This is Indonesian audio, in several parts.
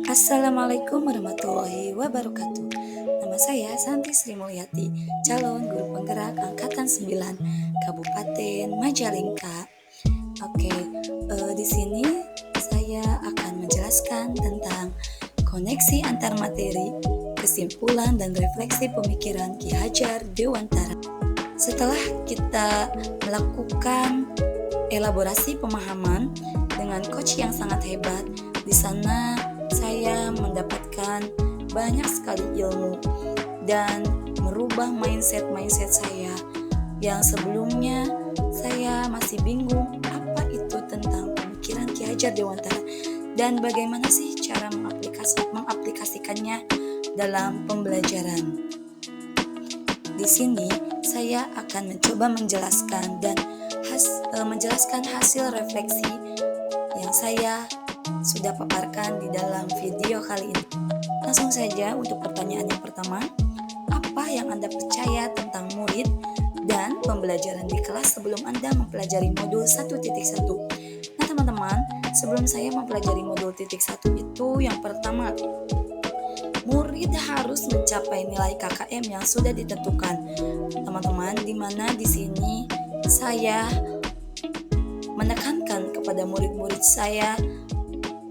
Assalamualaikum warahmatullahi wabarakatuh. Nama saya Santi Sri Mulyati, calon guru penggerak angkatan 9 Kabupaten Majalengka. Oke, di sini saya akan menjelaskan tentang koneksi antar materi, kesimpulan dan refleksi pemikiran Ki Hajar Dewantara. Setelah kita melakukan elaborasi pemahaman dengan coach yang sangat hebat, di sana saya mendapatkan banyak sekali ilmu dan merubah mindset saya yang sebelumnya saya masih bingung apa itu tentang pemikiran Ki Hajar Dewantara dan bagaimana sih cara mengaplikasikannya dalam pembelajaran. Di sini saya akan mencoba menjelaskan hasil refleksi yang saya sudah paparkan di dalam video kali ini. Langsung saja untuk pertanyaan yang pertama, apa yang Anda percaya tentang murid dan pembelajaran di kelas sebelum Anda mempelajari modul 1.1? Nah teman-teman, sebelum saya mempelajari modul 1.1 itu yang pertama, murid harus mencapai nilai KKM yang sudah ditentukan. Teman-teman, di mana di sini saya menekankan kepada murid-murid saya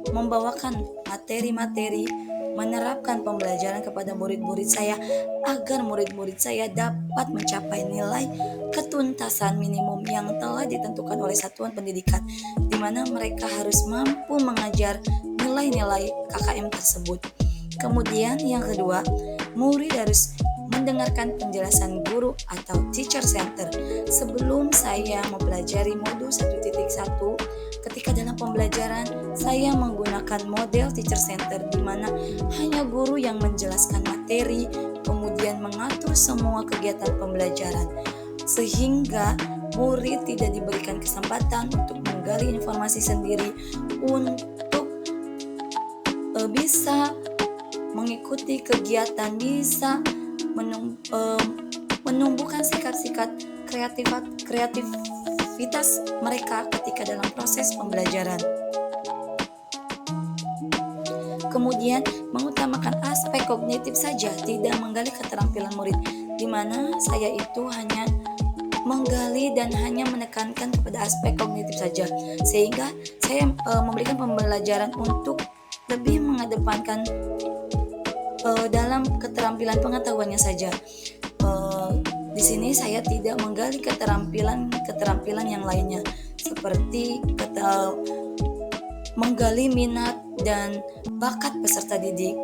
membawakan materi-materi, menerapkan pembelajaran kepada murid-murid saya agar murid-murid saya dapat mencapai nilai ketuntasan minimum yang telah ditentukan oleh satuan pendidikan, di mana mereka harus mampu mengajar nilai-nilai KKM tersebut. Kemudian yang kedua, murid harus mendengarkan penjelasan guru atau teacher center. Sebelum saya mempelajari modul 1.1, ketika dalam pembelajaran saya menggunakan model teacher center di mana hanya guru yang menjelaskan materi, kemudian mengatur semua kegiatan pembelajaran, sehingga murid tidak diberikan kesempatan untuk menggali informasi sendiri untuk bisa mengikuti kegiatan, bisa menumbuhkan sikat-sikat kreativitas mereka ketika dalam proses pembelajaran. Kemudian mengutamakan aspek kognitif saja, tidak menggali keterampilan murid, di mana saya itu hanya menggali dan hanya menekankan kepada aspek kognitif saja, sehingga saya memberikan pembelajaran untuk lebih mengedepankan dalam keterampilan pengetahuannya saja. Di sini saya tidak menggali keterampilan yang lainnya, seperti menggali minat dan bakat peserta didik.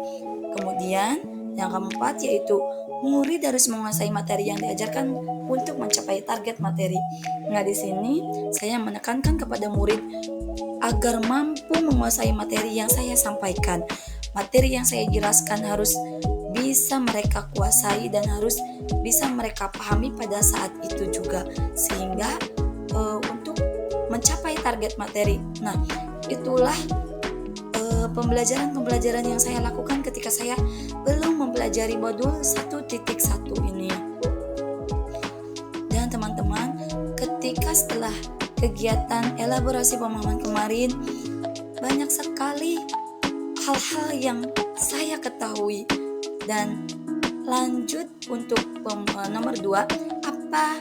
Kemudian yang keempat yaitu murid harus menguasai materi yang diajarkan untuk mencapai target materi. Nah, di sini saya menekankan kepada murid agar mampu menguasai materi yang saya sampaikan. Materi yang saya jelaskan harus bisa mereka kuasai dan harus bisa mereka pahami pada saat itu juga, sehingga untuk mencapai target materi. Nah, itulah pembelajaran yang saya lakukan ketika saya belum mempelajari modul 1.1 ini. Dan teman-teman, ketika setelah kegiatan elaborasi pemahaman kemarin, banyak sekali hal-hal yang saya ketahui. Dan lanjut untuk nomor 2, apa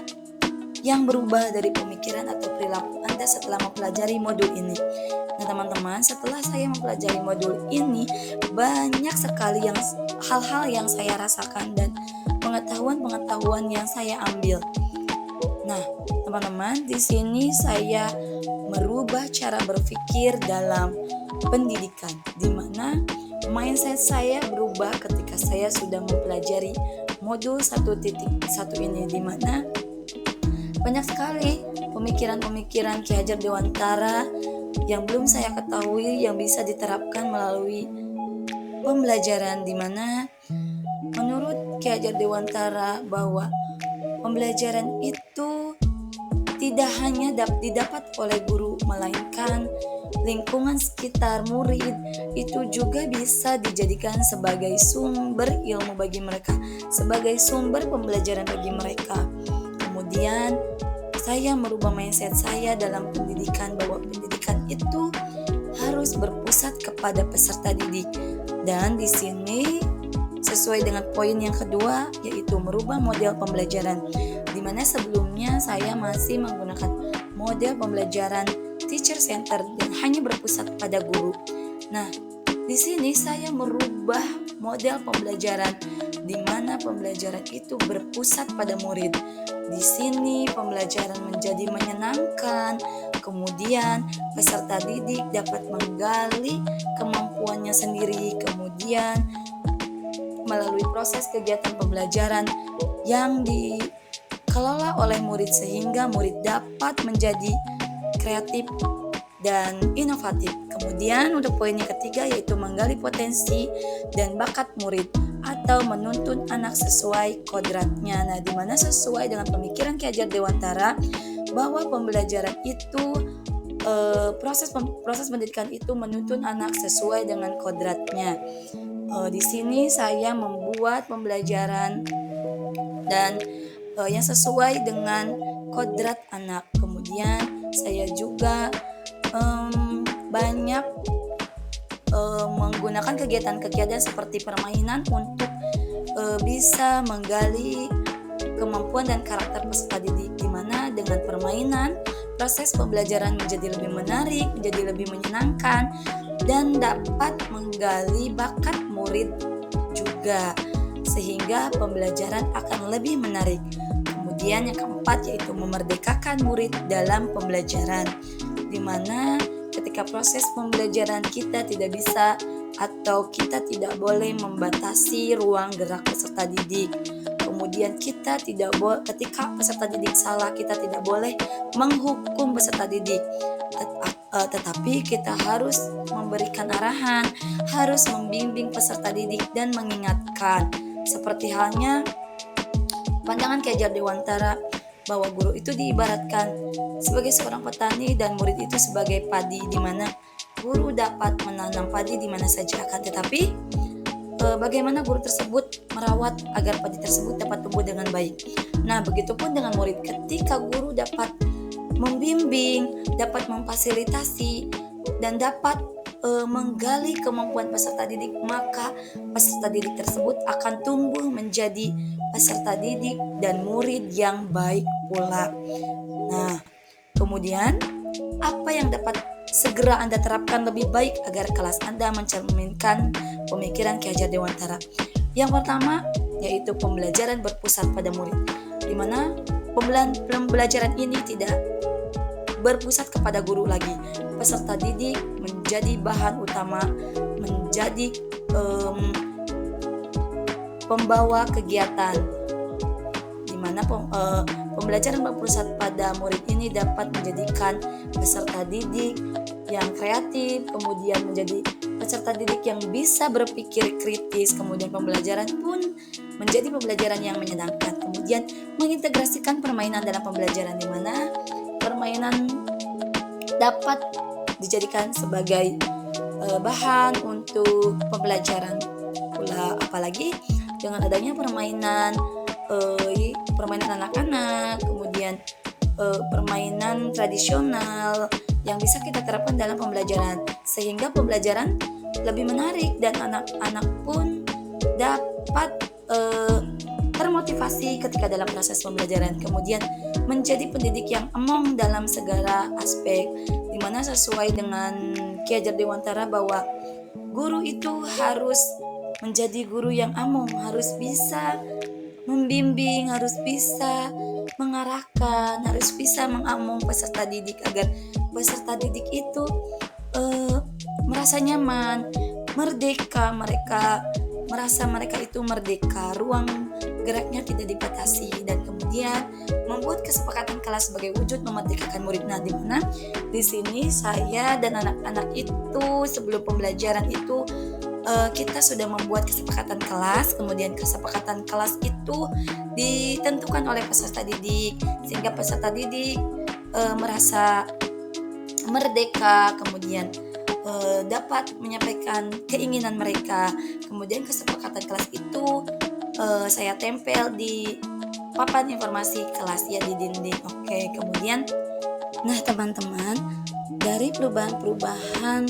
yang berubah dari pemikiran atau perilaku Anda setelah mempelajari modul ini? Nah teman-teman, setelah saya mempelajari modul ini, banyak sekali hal-hal yang saya rasakan dan pengetahuan yang saya ambil. Nah teman-teman, di sini saya merubah cara berpikir dalam pendidikan, di mana mindset saya berubah ketika saya sudah mempelajari modul 1.1 ini, di mana banyak sekali pemikiran-pemikiran Ki Hajar Dewantara yang belum saya ketahui yang bisa diterapkan melalui pembelajaran, di mana menurut Ki Hajar Dewantara bahwa pembelajaran itu tidak hanya didapat oleh guru, melainkan lingkungan sekitar murid itu juga bisa dijadikan sebagai sumber ilmu bagi mereka, sebagai sumber pembelajaran bagi mereka. Kemudian saya merubah mindset saya dalam pendidikan, bahwa pendidikan itu harus berpusat kepada peserta didik. Dan di sini sesuai dengan poin yang kedua, yaitu merubah model pembelajaran, di mana sebelumnya saya masih menggunakan model pembelajaran teacher center dan hanya berpusat pada guru. Nah, di sini saya merubah model pembelajaran di mana pembelajaran itu berpusat pada murid. Di sini pembelajaran menjadi menyenangkan, kemudian peserta didik dapat menggali kemampuannya sendiri, kemudian melalui proses kegiatan pembelajaran yang dikelola oleh murid sehingga murid dapat menjadi kreatif dan inovatif. Kemudian untuk poin yang ketiga yaitu menggali potensi dan bakat murid atau menuntun anak sesuai kodratnya. Nah, di mana sesuai dengan pemikiran Ki Hajar Dewantara bahwa pembelajaran itu proses pendidikan itu menuntun anak sesuai dengan kodratnya. Di sini saya membuat pembelajaran dan yang sesuai dengan kodrat anak. Kemudian saya juga banyak menggunakan kegiatan-kegiatan seperti permainan untuk bisa menggali kemampuan dan karakter peserta didik, di mana dengan permainan proses pembelajaran menjadi lebih menarik, menjadi lebih menyenangkan, dan dapat menggali bakat murid juga, sehingga pembelajaran akan lebih menarik. Kemudian yang keempat yaitu memerdekakan murid dalam pembelajaran, di mana ketika proses pembelajaran kita tidak bisa atau kita tidak boleh membatasi ruang gerak peserta didik. Kemudian kita tidak boleh, ketika peserta didik salah, kita tidak boleh menghukum peserta didik. Tetapi kita harus memberikan arahan, harus membimbing peserta didik dan mengingatkan. Seperti halnya pandangan Ki Hajar Dewantara bahwa guru itu diibaratkan sebagai seorang petani dan murid itu sebagai padi, di mana guru dapat menanam padi di mana saja, akan tetapi bagaimana guru tersebut merawat agar padi tersebut dapat tumbuh dengan baik. Nah, begitupun dengan murid, ketika guru dapat membimbing, dapat memfasilitasi, dan dapat menggali kemampuan peserta didik, maka peserta didik tersebut akan tumbuh menjadi peserta didik dan murid yang baik pula. Nah, kemudian apa yang dapat segera Anda terapkan lebih baik agar kelas Anda mencerminkan pemikiran Ki Hajar Dewantara? Yang pertama yaitu pembelajaran berpusat pada murid, di mana pembelajaran ini tidak berpusat kepada guru lagi. Peserta didik menjadi bahan utama, menjadi pembawa kegiatan, di mana pembelajaran berpusat pada murid ini dapat menjadikan peserta didik yang kreatif, kemudian menjadi peserta didik yang bisa berpikir kritis, kemudian pembelajaran pun menjadi pembelajaran yang menyenangkan. Kemudian mengintegrasikan permainan dalam pembelajaran, di mana permainan dapat dijadikan sebagai bahan untuk pembelajaran pula, apalagi dengan adanya permainan anak-anak, kemudian permainan tradisional yang bisa kita terapkan dalam pembelajaran, sehingga pembelajaran lebih menarik dan anak-anak pun dapat termotivasi ketika dalam proses pembelajaran. Kemudian menjadi pendidik yang emong dalam segala aspek, di mana sesuai dengan Ki Hajar Dewantara bahwa guru itu harus menjadi guru yang among, harus bisa membimbing, harus bisa mengarahkan, harus bisa mengamong peserta didik agar peserta didik itu merasa nyaman, merdeka, merasa mereka itu merdeka, ruang geraknya tidak dibatasi, dan kemudian membuat kesepakatan kelas sebagai wujud memerdekakan murid. Nah, di mana di sini saya dan anak-anak itu sebelum pembelajaran itu kita sudah membuat kesepakatan kelas, kemudian kesepakatan kelas itu ditentukan oleh peserta didik, sehingga peserta didik merasa merdeka, kemudian dapat menyampaikan keinginan mereka. Kemudian kesepakatan kelas itu saya tempel di papan informasi kelas, ya, di dinding. Oke, kemudian nah teman-teman, dari perubahan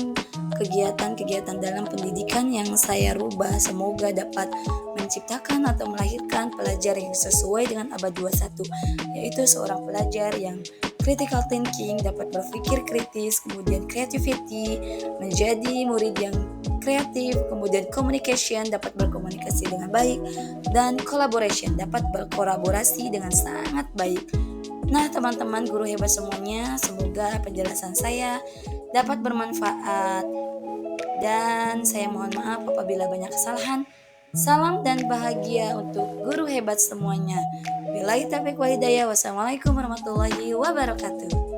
kegiatan-kegiatan dalam pendidikan yang saya rubah semoga dapat menciptakan atau melahirkan pelajar yang sesuai dengan abad 21, yaitu seorang pelajar yang critical thinking, dapat berpikir kritis, kemudian creativity, menjadi murid yang kreatif, kemudian communication, dapat berkomunikasi dengan baik, dan collaboration, dapat berkolaborasi dengan sangat baik. Nah, teman-teman guru hebat semuanya, semoga penjelasan saya dapat bermanfaat dan saya mohon maaf apabila banyak kesalahan. Salam dan bahagia untuk guru hebat semuanya. Billahi taufiq wal hidayah. Wassalamualaikum warahmatullahi wabarakatuh.